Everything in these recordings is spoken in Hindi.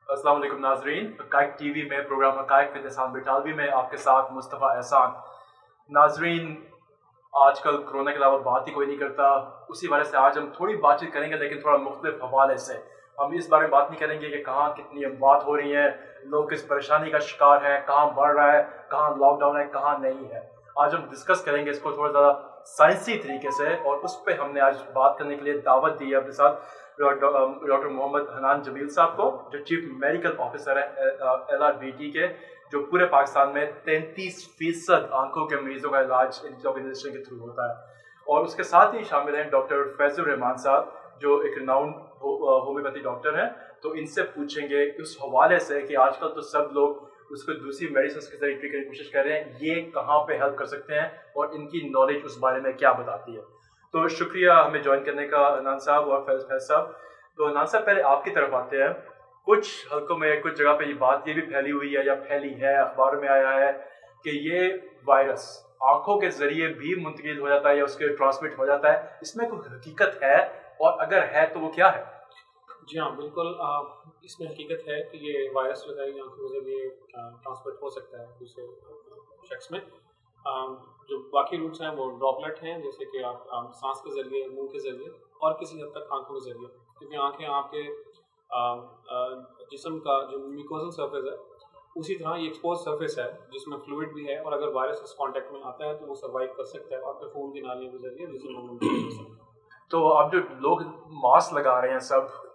अस्सलाम वालेकुम नाजरीन, हक़ाइक़ टीवी में प्रोग्राम हक़ाइक़ विद एहसान बिटालवी में आपके साथ मुस्तफ़ा एहसान। नाजरीन, आजकल कोरोना के अलावा बात ही कोई नहीं करता। उसी वजह से आज हम थोड़ी बातचीत करेंगे, लेकिन थोड़ा मुख्तलिफ हवाले से। हम इस बारे में बात नहीं करेंगे कि कहाँ कितनी अमवात हो रही हैं, लोग किस परेशानी का शिकार हैं, कहाँ बढ़ रहा है, कहाँ लॉकडाउन है, कहाँ नहीं है। आज हम डिस्कस करेंगे इसको थोड़ा ज़्यादा साइंसी तरीके से, और उस पर हमने आज बात करने के लिए दावत दी है अपने साथ डॉक्टर मोहम्मद हनान जमील साहब को, जो चीफ मेडिकल ऑफिसर है LRBT के, जो पूरे पाकिस्तान में 33% आंखों के मरीजों का इलाज इनकी ऑर्गेनाइजेशन के थ्रू होता है। और उसके साथ ही शामिल हैं डॉक्टर फैजुर रहमान साहब, जो एक रिनाउंड होम्योपैथी डॉक्टर हैं। तो इनसे पूछेंगे उस हवाले से कि आजकल तो सब लोग उसको दूसरी मेडिसिन के जरिए ट्रीट करने की कोशिश कर रहे हैं, ये कहाँ पे हेल्प कर सकते हैं और इनकी नॉलेज उस बारे में क्या बताती है। तो शुक्रिया हमें ज्वाइन करने का हनान साहब और फैज साहब। तो हनान साहब, पहले आपकी तरफ आते हैं। कुछ हल्कों में, कुछ जगह पे ये बात ये भी फैली हुई है या फैली है, अखबार में आया है कि ये वायरस आंखों के जरिए भी मुंतकिल हो जाता है या उसके ट्रांसमिट हो जाता है। इसमें कोई हकीकत है, और अगर है तो वो क्या है? जी हाँ, बिल्कुल। इसमें हकीकत है कि ये वायरस जो है आंखों के जरिए ट्रांसमिट हो सकता है दूसरे शख्स में। जो बाकी रूट्स हैं वो ड्रॉपलेट हैं, जैसे कि आप सांस के ज़रिए, मुंह के ज़रिए और किसी हद तक आंखों के ज़रिए, क्योंकि आंखें आपके जिस्म का जो म्यूकोजल सरफेस है, उसी तरह ये एक्सपोज सरफेस है जिसमें फ्लूइड भी है, और अगर वायरस इस कांटेक्ट में आता है तो वो सर्वाइव कर सकता है आपके खून की नालियों के ज़रिए जिसमें। तो अब जो लोग मास्क लगा रहे हैं सब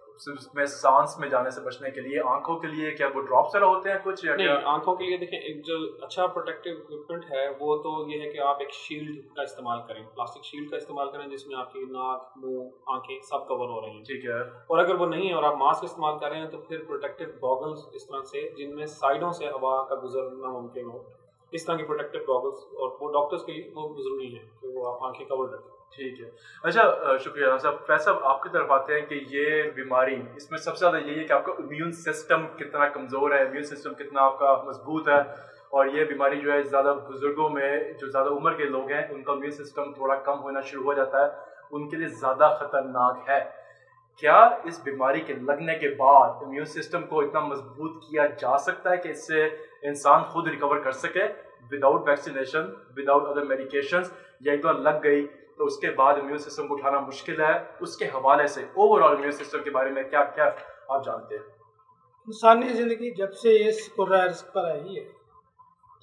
में सांस में जाने से बचने के लिए, आंखों के लिए क्या वो ड्रॉप तरह होते हैं कुछ, या नहीं? क्या? आंखों के लिए देखें, एक जो अच्छा प्रोटेक्टिव इक्विपमेंट है वो तो ये है कि आप एक शील्ड का इस्तेमाल करें, प्लास्टिक शील्ड का इस्तेमाल करें जिसमें आपकी नाक, मुंह, आंखें सब कवर हो रही हैं। ठीक है। और अगर वो नहीं है और आप मास्क इस्तेमाल कर रहे हैं तो फिर प्रोटेक्टिव गॉगल्स इस तरह से, जिनमें साइडों से हवा का गुजरना मुमकिन हो, इस तरह की प्रोटेक्टिव गॉगल्स, और वो डॉक्टर्स के लिए वो ज़रूरी है कि वो आप आंखें कवर रखें। ठीक है। अच्छा, शुक्रिया साहब। फैज साहब, आपकी तरफ आते हैं कि ये बीमारी, इसमें सबसे ज़्यादा यही है कि आपका इम्यून सिस्टम कितना कमज़ोर है, इम्यून सिस्टम कितना आपका मजबूत है। और ये बीमारी जो है ज़्यादा बुजुर्गों में, जो ज़्यादा उम्र के लोग हैं, उनका इम्यून सिस्टम थोड़ा कम होना शुरू हो जाता है, उनके लिए ज़्यादा ख़तरनाक है। क्या इस बीमारी के लगने के बाद इम्यून सिस्टम को इतना मजबूत किया जा सकता है कि इससे इंसान खुद रिकवर कर सके without vaccination, without other medications, या एक बार लग गई तो उसके बाद इम्यून सिस्टम को उठाना मुश्किल है? उसके हवाले से ओवरऑल इम्यून सिस्टम के बारे में क्या क्या आप जानते हैं? इंसानी ज़िंदगी जब से इस वायरस पर आई है,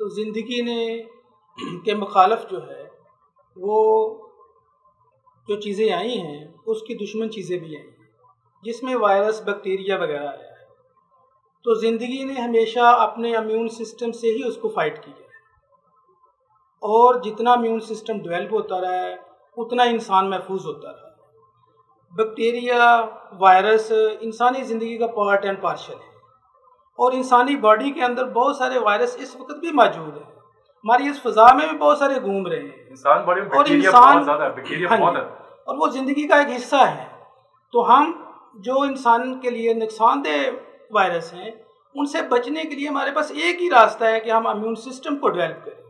तो ज़िंदगी ने के मुखालफ जो है, वो जो चीज़ें आई हैं उसकी दुश्मन चीज़ें भी आई हैं, जिसमें वायरस, बैक्टीरिया वगैरह आया है। तो ज़िंदगी ने हमेशा अपने इम्यून सिस्टम से ही उसको फाइट किया है, और जितना इम्यून सिस्टम डेवलप होता रहा है उतना इंसान महफूज होता रहा है। बैक्टीरिया, वायरस इंसानी ज़िंदगी का पार्ट एंड पार्शल है, और इंसानी बॉडी के अंदर बहुत सारे वायरस इस वक्त भी मौजूद हैं। हमारी इस फिजा में भी बहुत सारे घूम रहे हैं। इंसान बॉडी में और बैक्टीरिया इंसान बहुत ज़्यादा है, बैक्टीरिया बहुत है, और वो ज़िंदगी का एक हिस्सा है। तो हम जो इंसान के लिए नुकसानदेह वायरस हैं, उनसे बचने के लिए हमारे पास एक ही रास्ता है कि हम इम्यून सिस्टम को डेवलप करें।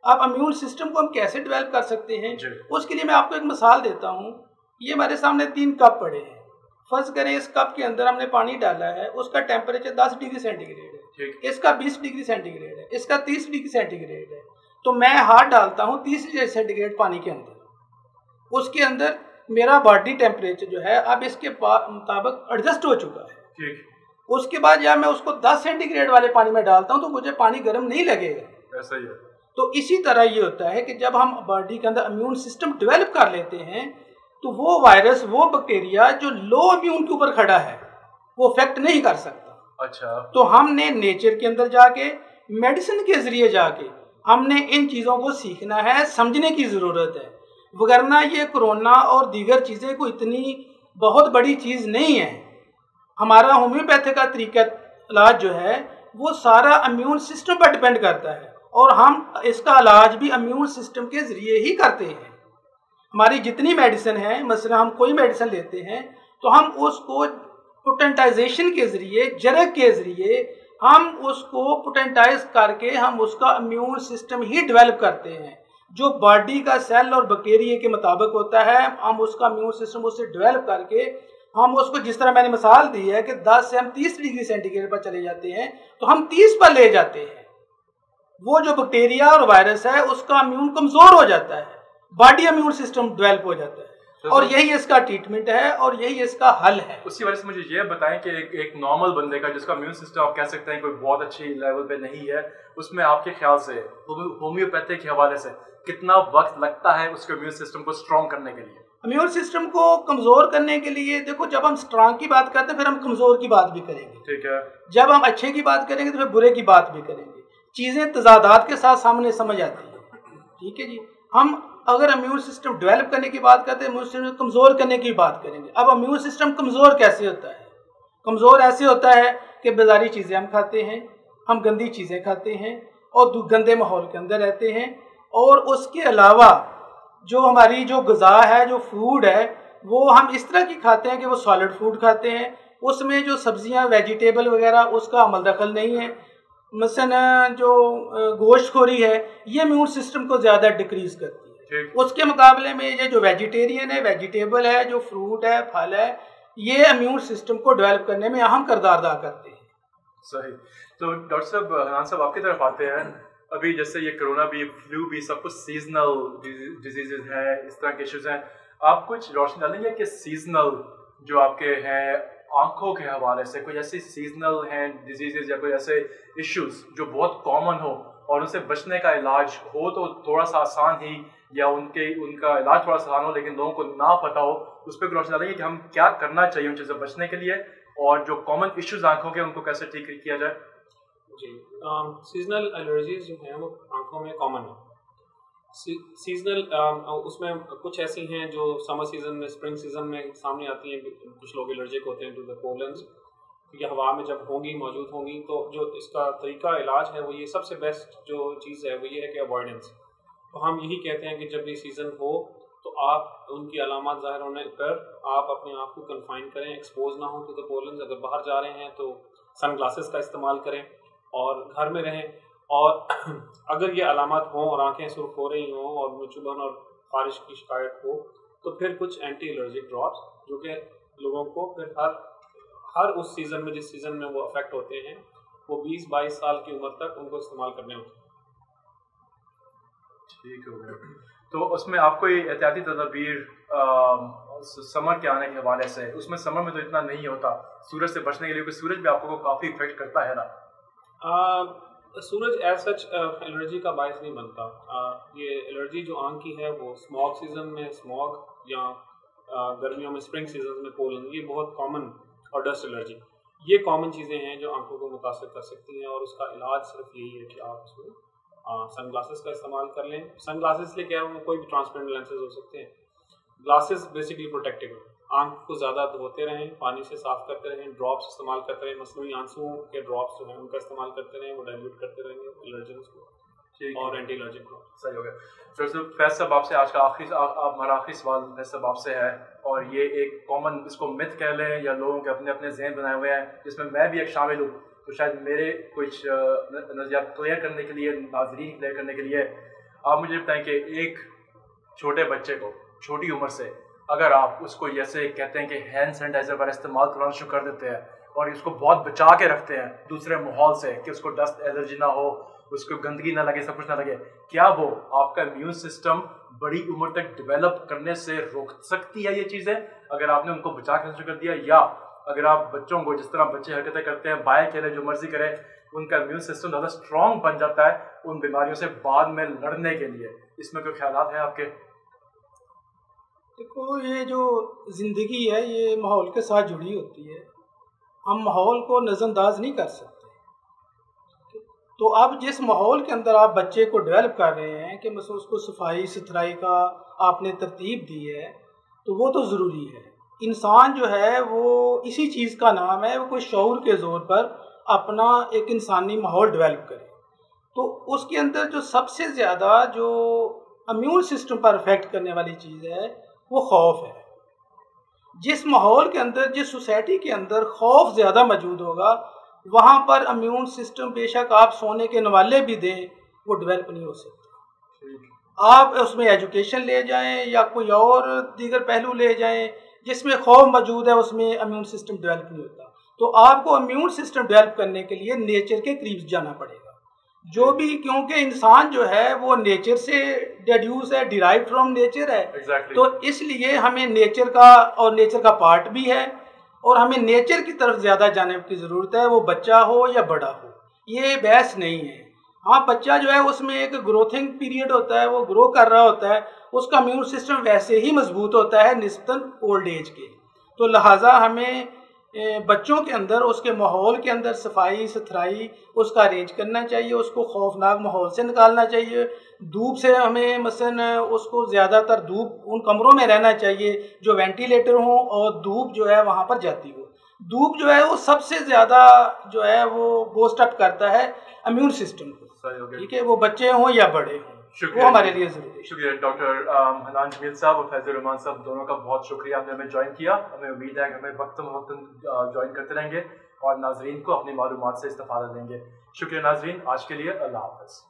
अब इम्यून सिस्टम को हम कैसे डेवलप कर सकते हैं, उसके लिए मैं आपको एक मिसाल देता हूँ। ये हमारे सामने 3 कप पड़े हैं। फर्ज करें इस कप के अंदर हमने पानी डाला है, उसका टेम्परेचर 10 डिग्री सेंटीग्रेड है, इसका 20 डिग्री सेंटीग्रेड है, इसका 30 डिग्री सेंटीग्रेड है। तो मैं हाथ डालता हूँ 30 डिग्री सेंटीग्रेड पानी के अंदर, उसके अंदर मेरा बॉडी टेम्परेचर जो है अब इसके मुताबिक एडजस्ट हो चुका है। उसके बाद जब मैं उसको 10 सेंटीग्रेड वाले पानी में डालता हूँ तो मुझे पानी गर्म नहीं लगेगा। ऐसा ही है। तो इसी तरह ये होता है कि जब हम बॉडी के अंदर इम्यून सिस्टम डेवलप कर लेते हैं, तो वो वायरस, वो बैक्टीरिया जो लो इम्यून के ऊपर खड़ा है, वो इफेक्ट नहीं कर सकता। अच्छा। तो हमने नेचर के अंदर जाके, मेडिसिन के ज़रिए जाके हमने इन चीज़ों को सीखना है, समझने की ज़रूरत है। वगरना ये कोरोना और दीगर चीज़ें कोई इतनी बहुत बड़ी चीज़ नहीं है। हमारा होम्योपैथी का तरीका इलाज जो है वो सारा इम्यून सिस्टम पर डिपेंड करता है, और हम इसका इलाज भी इम्यून सिस्टम के ज़रिए ही करते हैं। हमारी जितनी मेडिसिन है, मसलन हम कोई मेडिसिन लेते हैं तो हम उसको पोटेंटाइजेशन के ज़रिए, जरक के ज़रिए हम उसको पोटेंटाइज करके हम उसका इम्यून सिस्टम ही डेवलप करते हैं। जो बॉडी का सेल और बैक्टीरिया के मुताबिक होता है, हम उसका इम्यून सिस्टम उससे डेवलप करके हम उसको जिस तरह मैंने मिसाल दी है कि 10 से हम 30 डिग्री सेंटीग्रेड पर चले जाते हैं तो हम 30 पर ले जाते हैं, वो जो बैक्टीरिया और वायरस है उसका इम्यून कमज़ोर हो जाता है, बॉडी इम्यून सिस्टम डेवलप हो जाता है, और यही इसका ट्रीटमेंट है और यही इसका हल है। उसी वजह से मुझे ये बताएं कि एक नॉर्मल बंदे का जिसका इम्यून सिस्टम आप कह सकते हैं कोई बहुत अच्छी लेवल पे नहीं है, उसमें आपके ख्याल से होम्योपैथी के हवाले से कितना वक्त लगता है उसके इम्यून सिस्टम को स्ट्रॉन्ग करने के लिए? इम्यून सिस्टम को कमज़ोर करने के लिए देखो, जब हम स्ट्रांग की बात करते हैं फिर हम कमज़ोर की बात भी करेंगे, ठीक है। जब हम अच्छे की बात करेंगे तो फिर बुरे की बात भी करेंगे। चीज़ें तजादात के साथ सामने समझ आती हैं, ठीक है जी। हम अगर इम्यून सिस्टम डेवलप करने की बात करते हैं, इम्यून सिस्टम कमज़ोर करने की बात करेंगे। अब इम्यून सिस्टम कमज़ोर कैसे होता है? कमज़ोर ऐसे होता है कि बाज़ारी चीज़ें हम खाते हैं, हम गंदी चीज़ें खाते हैं और गंदे माहौल के अंदर रहते हैं, और उसके अलावा जो हमारी जो ग़िज़ा है, जो फूड है, वो हम इस तरह की खाते हैं कि वो सॉलिड फूड खाते हैं, उसमें जो सब्जियां वेजिटेबल वगैरह उसका अमल दखल नहीं है। मसलन जो गोश्तखोरी है ये इम्यून सिस्टम को ज़्यादा डिक्रीज़ करती है। उसके मुकाबले में ये जो वेजिटेरियन है, वेजिटेबल है, जो फ्रूट है, फल है, ये इम्यून सिस्टम को डेवलप करने में अहम किरदार अदा करते हैं। सही। तो डॉक्टर साहब, हनान साहब आपकी तरफ आते हैं। अभी जैसे ये कोरोना भी, फ्लू भी, सब कुछ सीजनल डिजीजेज हैं, इस तरह के इश्यूज हैं। आप कुछ रोशनी डालेंगे कि सीजनल जो आपके हैं आंखों के हवाले से कोई ऐसी सीजनल हैं डिजीजेज या कोई ऐसे इश्यूज जो बहुत कॉमन हो और उनसे बचने का इलाज हो तो थोड़ा सा आसान ही, या उनका इलाज थोड़ा आसान हो लेकिन लोगों को ना पता हो, उस पर रोशनी डालेंगे कि हम क्या करना चाहिए उन चीज़ों से बचने के लिए, और जो कॉमन इश्यूज आंखों के उनको कैसे ठीक किया जाए? जी, सीजनल एलर्जीज जो हैं वो आंखों में कॉमन है। सीजनल उसमें कुछ ऐसी हैं जो समर सीजन में, स्प्रिंग सीजन में सामने आती हैं। कुछ लोग एलर्जिक होते हैं टू द पोलन्स, ये हवा में जब होंगी, मौजूद होंगी, तो जो इसका तरीका इलाज है वो ये सबसे बेस्ट जो चीज़ है वो ये है कि अवॉइडेंस। तो हम यही कहते हैं कि जब भी सीज़न हो तो आप उनकी अलामत ज़ाहिर होने पर आप अपने आप को कन्फाइन करें, एक्सपोज ना हो टू द पोलन्स। अगर बाहर जा रहे हैं तो सन ग्लासेस का इस्तेमाल करें और घर में रहें। और अगर ये अलामत हों और आंखें सुर्ख हो रही हों और मुँह चुभन और खारिश की शिकायत हो तो फिर कुछ एंटी एलर्जिक ड्रॉप्स जो कि लोगों को फिर हर उस सीज़न में, जिस सीज़न में वो अफेक्ट होते हैं, वो 20-22 साल की उम्र तक उनको इस्तेमाल करने होते हैं। ठीक हो गया। तो उसमें आपको ये एहतियाती तदबीर समर के आने के हवाले से, उसमें समर में तो इतना नहीं होता, सूरज से बचने के लिए, क्योंकि सूरज भी आपको काफ़ी इफेक्ट करता है ना? सूरज एज सच एलर्जी का बायस नहीं बनता। ये एलर्जी जो आंख की है वो स्मॉग सीजन में स्मॉग या गर्मियों में स्प्रिंग सीजन में पोलन, ये बहुत कॉमन, और डस्ट एलर्जी, ये कॉमन चीज़ें हैं जो आंखों को मुतासर कर सकती हैं। और उसका इलाज सिर्फ यही है कि आप उसमें सन ग्लासेस का इस्तेमाल कर लें। सन ग्लासेस ले क्या है, कोई भी ट्रांसपेरेंट लेंसेज हो सकते हैं। ग्लासेस बेसिकली प्रोटेक्टिव है। आंख को ज़्यादा धोते रहें, पानी से साफ़ करते रहें, ड्रॉप्स इस्तेमाल करते रहें, मसनूई आंसुओं के ड्रॉप्स जो हैं उनका इस्तेमाल करते रहें, वो डाइल्यूट करते रहेंगे एलर्जेंस को और एंटी एलर्जिक को। सही हो गया। फिर फैज साहब आपसे आज का हमारा आखिरी सवाल फैज साहब आपसे है, और ये एक कॉमन, इसको मिथ कह लें या लोगों के अपने अपने जहन बनाए हुए हैं, जिसमें मैं भी एक शामिल हूँ, तो शायद मेरे कुछ नज़रियात क्लियर करने के लिए, नाज़रीन क्लियर करने के लिए आप मुझे बताएं कि एक छोटे बच्चे को छोटी उम्र से अगर आप उसको जैसे कहते हैं कि हैंड सैनिटाइजर का इस्तेमाल करना शुरू कर देते हैं और इसको बहुत बचा के रखते हैं दूसरे माहौल से कि उसको डस्ट एलर्जी ना हो, उसको गंदगी ना लगे, सब कुछ ना लगे, क्या वो आपका इम्यून सिस्टम बड़ी उम्र तक डेवलप करने से रोक सकती है ये चीज़ें, अगर आपने उनको बचा के शुरू कर दिया? या अगर आप बच्चों को, जिस तरह बच्चे हरकतें करते हैं, बाएं खेले, जो मर्जी करें, उनका इम्यून सिस्टम ज़्यादा स्ट्रॉन्ग बन जाता है उन बीमारियों से बाद में लड़ने के लिए? इसमें कोई ख्यालात हैं आपके? देखो, ये जो ज़िंदगी है ये माहौल के साथ जुड़ी होती है, हम माहौल को नज़रअंदाज नहीं कर सकते। तो अब जिस माहौल के अंदर आप बच्चे को डेवलप कर रहे हैं कि मतलब उसको सफाई सुथराई का आपने तरतीब दी है, तो वो तो ज़रूरी है। इंसान जो है वो इसी चीज़ का नाम है, वो कोई शऊर के ज़ोर पर अपना एक इंसानी माहौल डेवलप करे। तो उसके अंदर जो सबसे ज़्यादा जो इम्यून सिस्टम पर अफेक्ट करने वाली चीज़ है वो खौफ है। जिस माहौल के अंदर, जिस सोसाइटी के अंदर खौफ ज़्यादा मौजूद होगा, वहाँ पर इम्यून सिस्टम बेशक आप सोने के नवाले भी दें, वो डेवलप नहीं हो सकता। आप उसमें एजुकेशन ले जाएं या कोई और दीगर पहलू ले जाएं जिसमें खौफ मौजूद है उसमें इम्यून सिस्टम डेवलप नहीं होता। तो आपको इम्यून सिस्टम डेवलप करने के लिए नेचर के करीब जाना पड़ेगा। जो भी, क्योंकि इंसान जो है वो नेचर से डेड्यूस है, डिराइव फ्रॉम नेचर है। Exactly. तो इसलिए हमें नेचर का, और नेचर का पार्ट भी है, और हमें नेचर की तरफ ज़्यादा जाने की ज़रूरत है, वो बच्चा हो या बड़ा हो, ये बहस नहीं है। हाँ, बच्चा जो है उसमें एक ग्रोथिंग पीरियड होता है, वो ग्रो कर रहा होता है, उसका इम्यून सिस्टम वैसे ही मजबूत होता है निस्बतन ओल्ड एज के। तो लिहाजा हमें बच्चों के अंदर, उसके माहौल के अंदर सफाई सुथराई उसका अरेंज करना चाहिए, उसको खौफनाक माहौल से निकालना चाहिए। धूप से हमें मसलन उसको ज़्यादातर धूप, उन कमरों में रहना चाहिए जो वेंटिलेटर हों और धूप जो है वहाँ पर जाती हो। धूप जो है वो सबसे ज़्यादा जो है वो बूस्ट अप करता है इम्यून सिस्टम को। ठीक है, वो बच्चे हों या बड़े हों, वो हमारे लिए ज़रूरी है। शुक्रिया डॉक्टर हनान जमील साहब और फैज़ल रहमान साहब, दोनों का बहुत शुक्रिया, आपने हमें ज्वाइन किया। हमें उम्मीद है कि हमें वक्तन ज्वाइन करते रहेंगे और नाजरीन को अपनी मालूमात से इस्तेफादा देंगे। शुक्रिया नाजरीन, आज के लिए अल्लाह हाफ़िज़।